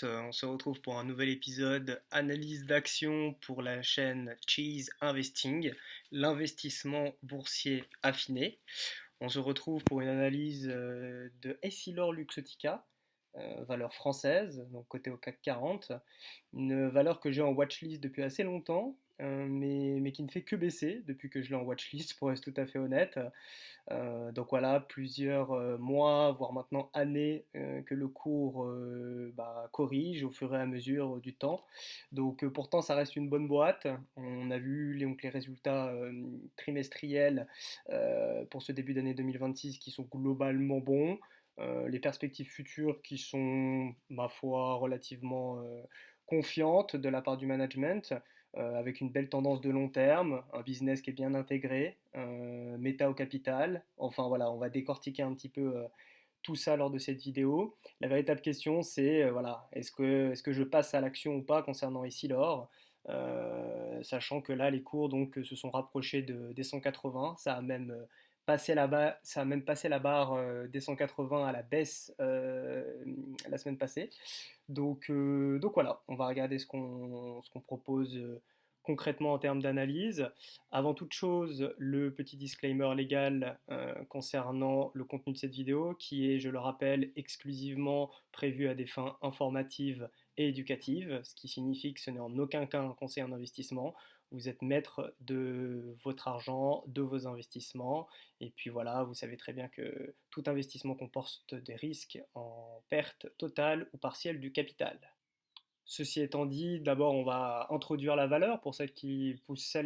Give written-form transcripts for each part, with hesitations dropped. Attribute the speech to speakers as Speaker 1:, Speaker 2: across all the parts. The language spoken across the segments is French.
Speaker 1: tous, on se retrouve pour un nouvel épisode analyse d'action pour la chaîne Cheese Investing, l'investissement boursier affiné. On se retrouve pour une analyse de Essilor Luxottica, valeur française, donc cotée au CAC 40, une valeur que j'ai en watchlist depuis assez longtemps, mais qui ne fait que baisser depuis que je l'ai en watchlist, pour être tout à fait honnête. Donc voilà, plusieurs mois, voire maintenant années, que le cours corrige au fur et à mesure du temps. Donc pourtant, ça reste une bonne boîte. On a vu donc, les résultats trimestriels pour ce début d'année 2026 qui sont globalement bons. Les perspectives futures qui sont, ma foi, relativement confiantes de la part du management, avec une belle tendance de long terme, un business qui est bien intégré, méta au capital. Enfin voilà, on va décortiquer un petit peu tout ça lors de cette vidéo. La véritable question, c'est voilà, est-ce que je passe à l'action ou pas concernant Essilor, sachant que là, les cours donc, se sont rapprochés des 180, ça a même passé la barre des 180 à la baisse la semaine passée. Donc voilà, on va regarder ce qu'on propose concrètement en termes d'analyse. Avant toute chose, le petit disclaimer légal concernant le contenu de cette vidéo, qui est, je le rappelle, exclusivement prévu à des fins informatives et éducatives, ce qui signifie que ce n'est en aucun cas un conseil en investissement. Vous êtes maître de votre argent, de vos investissements, et puis voilà, vous savez très bien que tout investissement comporte des risques en perte totale ou partielle du capital. Ceci étant dit, d'abord on va introduire la valeur pour celles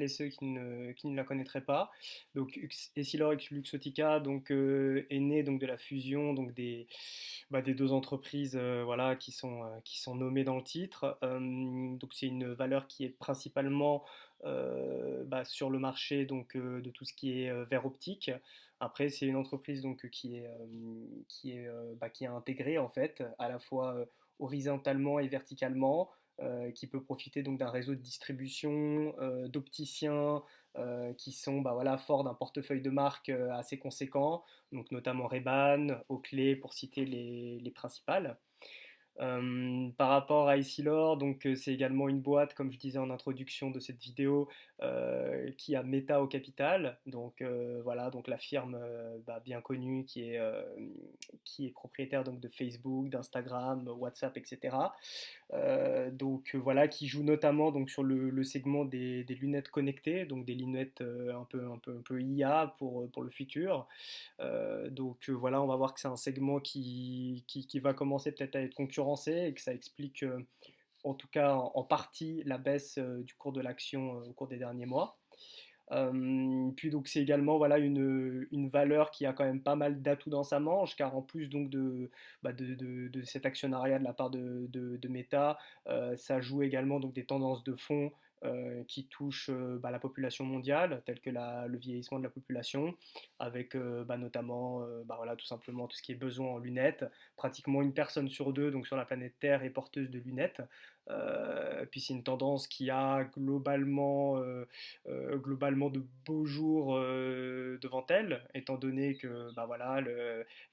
Speaker 1: et ceux qui ne la connaîtraient pas. Donc Essilor Luxottica donc, est né donc, de la fusion donc, des deux entreprises voilà, qui sont nommées dans le titre. Donc c'est une valeur qui est principalement sur le marché donc, de tout ce qui est verre optique. Après, c'est une entreprise donc, qui est intégrée en fait à la fois horizontalement et verticalement, qui peut profiter donc d'un réseau de distribution, d'opticiens qui sont voilà, forts d'un portefeuille de marques assez conséquent, donc notamment Ray-Ban, Oakley pour citer les principales. Par rapport à Essilor, donc c'est également une boîte, comme je disais en introduction de cette vidéo, qui a Meta au capital. Donc voilà, donc la firme bien connue qui est propriétaire donc de Facebook, d'Instagram, WhatsApp, etc. Donc voilà, qui joue notamment donc sur le segment des lunettes connectées, donc des lunettes un peu IA pour le futur. Donc voilà, on va voir que c'est un segment qui va commencer peut-être à être concurrencé et que ça explique en tout cas en partie la baisse du cours de l'action au cours des derniers mois. Puis donc c'est également voilà, une valeur qui a quand même pas mal d'atouts dans sa manche, car en plus donc de cet actionnariat de la part de Meta, ça joue également donc des tendances de fond qui touchent la population mondiale, telles que le vieillissement de la population, avec notamment voilà, tout simplement tout ce qui est besoin en lunettes. Pratiquement une personne sur deux donc sur la planète Terre est porteuse de lunettes. Puis c'est une tendance qui a globalement de beaux jours devant elle, étant donné que voilà,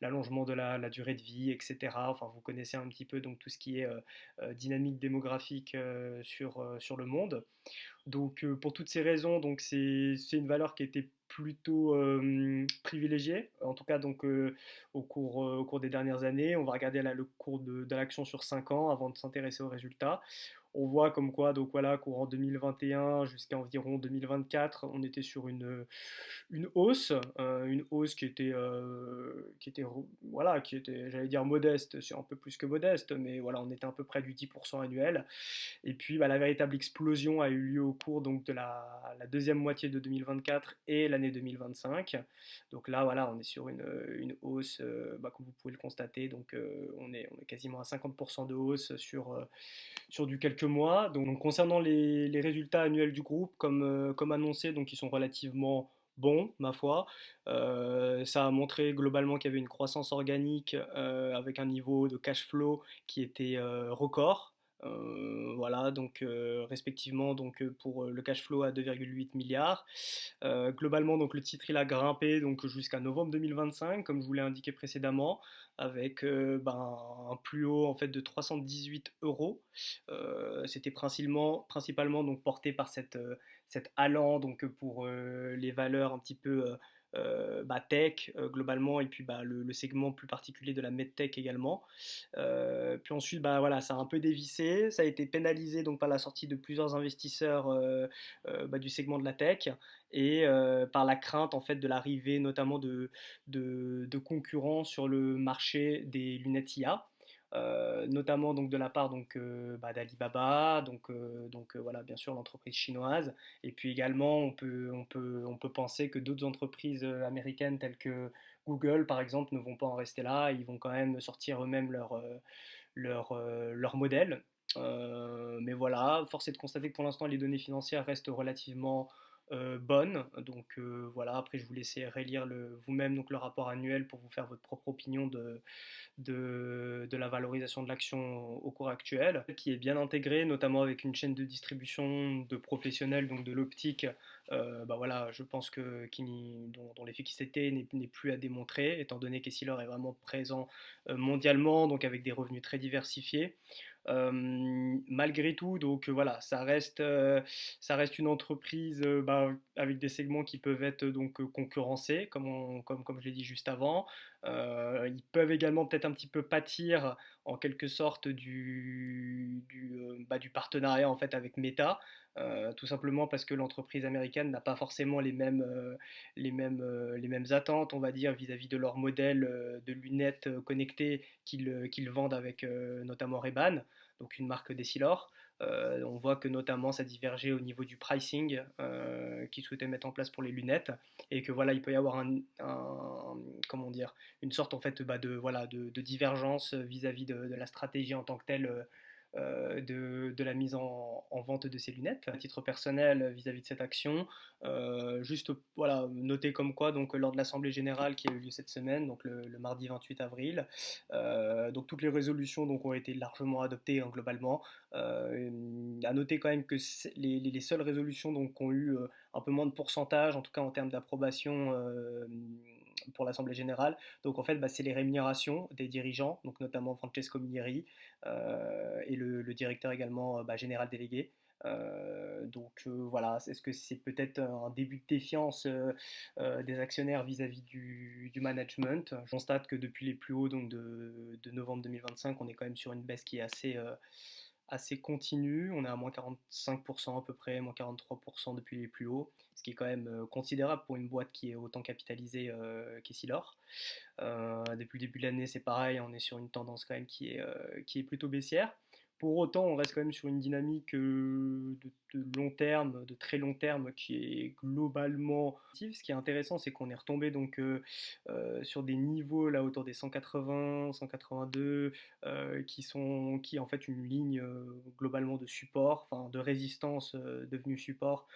Speaker 1: l'allongement de la durée de vie, etc. Enfin, vous connaissez un petit peu donc, tout ce qui est dynamique démographique sur le monde. Donc pour toutes ces raisons, donc c'est une valeur qui était plutôt privilégiée, en tout cas donc au cours des dernières années. On va regarder là le cours de l'action sur 5 ans avant de s'intéresser aux résultats. On voit comme quoi, donc voilà, courant 2021 jusqu'à environ 2024, on était sur une hausse voilà, qui était, j'allais dire modeste, c'est un peu plus que modeste, mais voilà, on était à peu près du 10% annuel. Et puis la véritable explosion a eu lieu au cours donc, de la deuxième moitié de 2024 et l'année 2025. Donc là, voilà, on est sur une hausse, comme vous pouvez le constater, donc on est quasiment à 50% de hausse sur du quelques mois. Donc concernant les résultats annuels du groupe, comme annoncé, donc ils sont relativement bons, ma foi. Ça a montré globalement qu'il y avait une croissance organique avec un niveau de cash flow qui était record. Voilà, donc respectivement donc pour le cash flow à 2,8 milliards. Globalement, donc le titre il a grimpé donc jusqu'à novembre 2025, comme je vous l'ai indiqué précédemment, avec un plus haut en fait de 318 euros. C'était principalement donc porté par cette allant donc pour les valeurs un petit peu tech globalement et puis le segment plus particulier de la medtech également. Puis ensuite voilà, ça a un peu dévissé, ça a été pénalisé donc par la sortie de plusieurs investisseurs du segment de la tech et par la crainte en fait de l'arrivée notamment de concurrents sur le marché des lunettes IA. Notamment donc de la part donc d'Alibaba, voilà bien sûr l'entreprise chinoise, et puis également on peut penser que d'autres entreprises américaines telles que Google par exemple ne vont pas en rester là, ils vont quand même sortir eux-mêmes leur modèle. Mais voilà, force est de constater que pour l'instant les données financières restent relativement bonnes. Donc voilà, après je vous laisserai relire vous-même donc le rapport annuel pour vous faire votre propre opinion de la valorisation de l'action au cours actuel, qui est bien intégrée, notamment avec une chaîne de distribution de professionnels, donc de l'optique. Voilà, je pense dont l'efficacité n'est plus à démontrer, étant donné qu'Essilor est vraiment présent mondialement, donc avec des revenus très diversifiés. Malgré tout, donc voilà, ça reste une entreprise avec des segments qui peuvent être donc concurrencés, comme je l'ai dit juste avant. Ils peuvent également peut-être un petit peu pâtir en quelque sorte du partenariat en fait avec Meta, tout simplement parce que l'entreprise américaine n'a pas forcément les mêmes attentes, on va dire, vis-à-vis de leur modèle de lunettes connectées qu'ils vendent avec notamment Ray-Ban, donc une marque d'Essilor. On voit que notamment ça divergeait au niveau du pricing qu'ils souhaitaient mettre en place pour les lunettes, et que voilà, il peut y avoir comment dire, une sorte en fait de divergence vis-à-vis de la stratégie en tant que telle de la mise en vente de ces lunettes. À titre personnel, vis-à-vis de cette action, juste voilà, noter comme quoi, donc, lors de l'Assemblée Générale qui a eu lieu cette semaine, donc le mardi 28 avril, donc toutes les résolutions donc, ont été largement adoptées globalement. À noter quand même que les seules résolutions donc, ont eu un peu moins de pourcentage, en tout cas en termes d'approbation pour l'Assemblée Générale. Donc en fait, c'est les rémunérations des dirigeants, donc notamment Francesco Minieri et le directeur également général délégué. Donc voilà, est-ce que c'est peut-être un début de défiance des actionnaires vis-à-vis du management? Je constate que depuis les plus hauts donc de novembre 2025, on est quand même sur une baisse qui est assez continue. On est à moins 45% à peu près, moins 43% depuis les plus hauts, ce qui est quand même considérable pour une boîte qui est autant capitalisée qu'Essilor. Depuis le début de l'année, c'est pareil, on est sur une tendance quand même qui est plutôt baissière. Pour autant, on reste quand même sur une dynamique de long terme, de très long terme, qui est globalement positive. Ce qui est intéressant, c'est qu'on est retombé donc sur des niveaux là autour des 180, 182, qui est en fait une ligne globalement de support, enfin de résistance devenue support,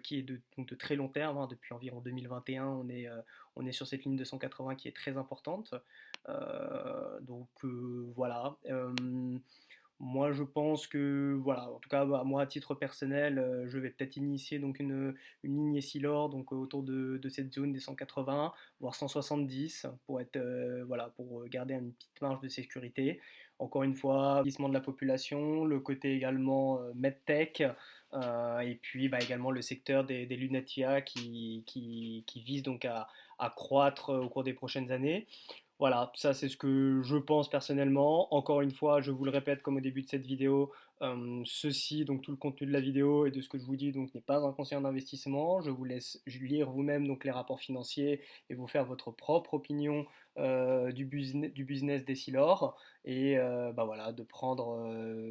Speaker 1: qui est donc de très long terme. Depuis environ 2021, on est sur cette ligne de 180 qui est très importante. Donc voilà. Moi, je pense que, voilà, en tout cas, moi, à titre personnel, je vais peut-être initier donc une ligne Essilor donc autour de cette zone des 180, voire 170, voilà, pour garder une petite marge de sécurité. Encore une fois, vieillissement de la population, le côté également medtech, et puis également le secteur des lunettes IA qui vise donc à croître au cours des prochaines années. Voilà, ça c'est ce que je pense personnellement. Encore une fois, je vous le répète comme au début de cette vidéo, donc tout le contenu de la vidéo et de ce que je vous dis donc n'est pas un conseil en investissement. Je vous laisse lire vous-même donc les rapports financiers et vous faire votre propre opinion du business d'Essilor, et voilà, de prendre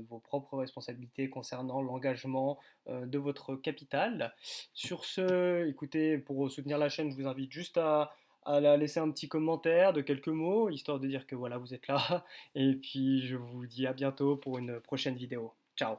Speaker 1: vos propres responsabilités concernant l'engagement de votre capital. Sur ce, écoutez, pour soutenir la chaîne, je vous invite juste à la laisser un petit commentaire de quelques mots, histoire de dire que voilà, vous êtes là. Et puis je vous dis à bientôt pour une prochaine vidéo. Ciao!